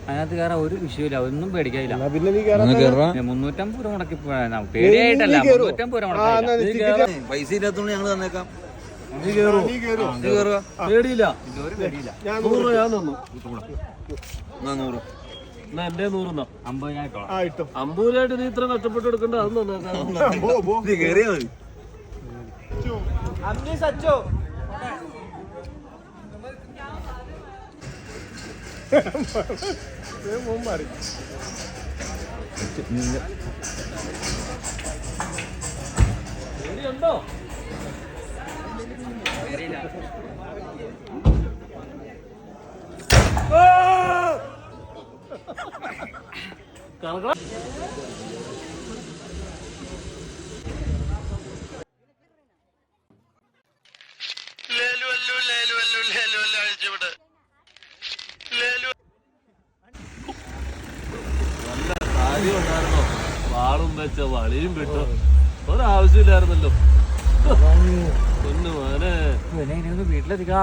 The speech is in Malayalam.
അതിനകത്ത് കയറാൻ ഒരു വിഷയമില്ല, ഒന്നും പേടിക്കാനില്ല. 350 രൂപ മുടക്കി പേടിയായിട്ടല്ല, 350 രൂപ മുടക്കി. പൈസ ഇല്ലാത്തോണ്ട് ഞങ്ങള് തന്നേക്കാം. പേടിയില്ല. 100 രൂപ ഞാൻ തന്നു. 100 എന്റെ 100 50 50 നീ ഇത്ര കഷ്ടപ്പെട്ട് എടുക്കണ്ട. അത് കേറിയാ മതി. ഉണ്ടോ? നല്ല കാര്യം ഉണ്ടായിരുന്നോ? വാളും വെച്ച വളിയും വിട്ടോ, ഒരാവശ്യമില്ലായിരുന്നല്ലോ. വീട്ടിലെത്തിക്കാ.